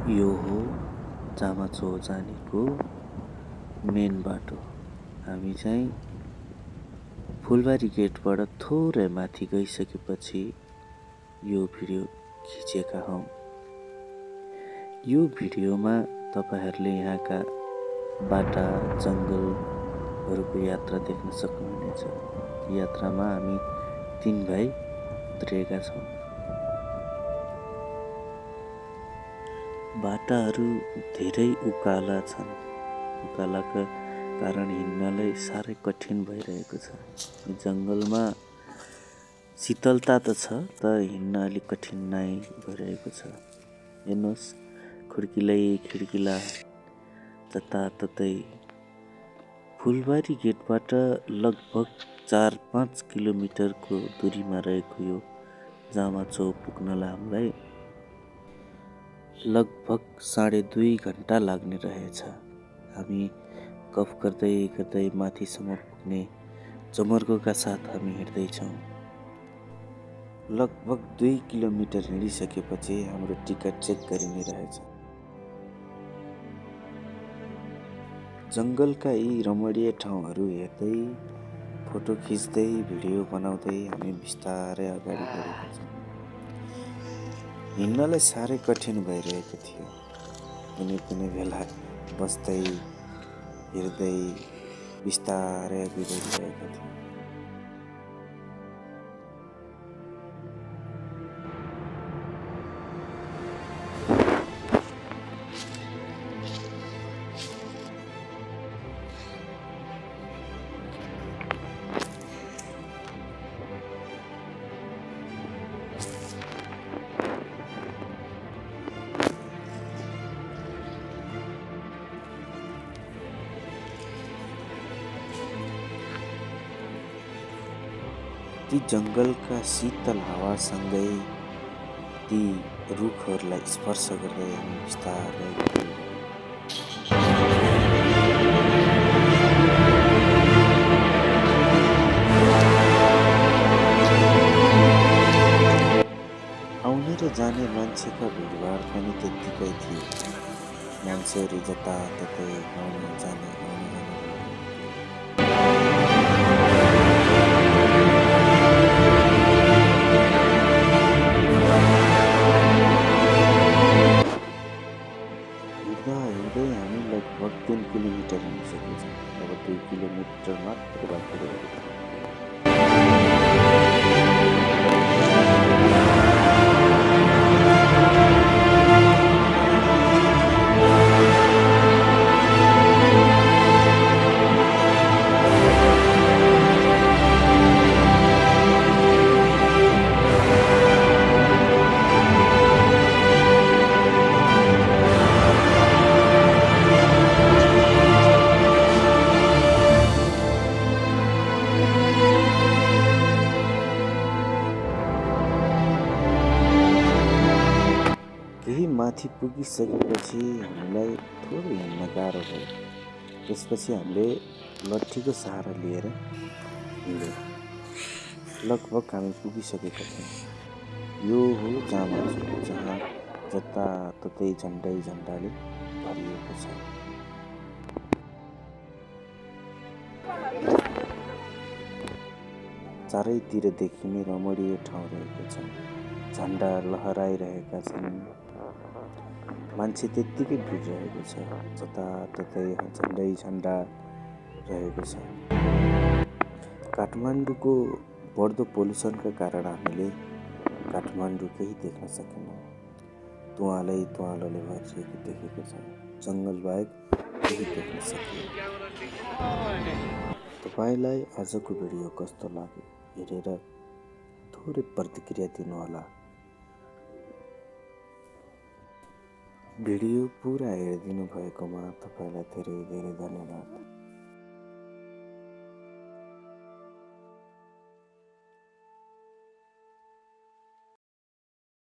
यो हो जामाचो जानेको मेन बाटो। हामी चाहिँ फुलबारी गेटबाट थोरै माथि गइसकेपछि यो भिडियो खिचेका हौं। यो भिडियोमा तपाईहरुले यहाँका बाटा जंगलहरुको यात्रा देख्न सक्नुहुनेछ। यात्रामा हामी 3 भाइ उत्रिएका छौं। बाटाहरू धेरै उकाला छन्। उकालाका कारण हिँड्नलाई साह्रै कठिन भइरहेको छ। जंगलमा शीतलता त छ, तर हिँड्न अलिक कठिनाइ भइरहेको छ। हेर्नुस्, खिड्किला जताततै फुलबारी गेटबाट लगभग 4-5 किलोमिटरको दूरीमा रहेको यो जामाचो पुग्नलाई हामीलाई लगभग 2.5 घण्टा लाग्ने रहेछ। हामी गफ गर्दै माथिसम्म पुग्ने जमर्कोका साथ हामी हिँड्दैछौँ। लगभग 2 किलोमिटर हिँडिसकेपछि हाम्रो टिकट चेक गरिने रहेछ। जंगलका यी रमणीय ठाउँहरू हेर्दै, फोटो खिच्दै, भिडियो बनाउँदै हामी बिस्तारै अगाडि बढेका छौँ। हिँड्नलाई साह्रै कठिन भइरहेको थियो। कुनै बेला बस्दै हिँड्दै बिस्तारै अघि बढिरहेका थियौँ। ती जंगलका शीतल हावासँगै ती रुखहरूलाई स्पर्श गर्दै हामी बिस्तारै आउने र जाने मान्छेका भिडभाड पनि त्यत्तिकै थियो। मान्छेहरू जताततै आउने जाने हिँड्दै हामी लगभग 3 किलोमिटर हिँडिसकेका छौँ। अब 2 किलोमिटर मात्र बाँकी रहेको छ। केही माथि पुगिसकेपछि हामीलाई थोरै हिँड्न गाह्रो भयो। त्यसपछि हामीले लट्ठीको सहारा लिएर हिँड्यौँ। लगभग हामी पुगिसकेका थियौँ। यो हो जामाचो, जहाँ जताततै झन्डाले भरिएको छ। चारैतिर देखिने रमणीय ठाउँ रहेको छ। झन्डा लहराइरहेका छन्। मान्छे त्यत्तिकै भिडिरहेको छ। जताततै झन्डा रहेको छ। काठमाडौँको बढ्दो पोल्युसनका कारण हामीले काठमाडौँ केही देख्न सकेनौँ। तुवालोले भरिएको देखेको छ। जंगल बाहेक केही देख्न सकिएन। तपाईलाई आजको भिडियो कस्तो लाग्यो हेरेर थोरै प्रतिक्रिया दिनुहोला। भिडियो पुरा हेरिदिनु भएकोमा तपाईलाई धेरै धेरै धन्यवाद।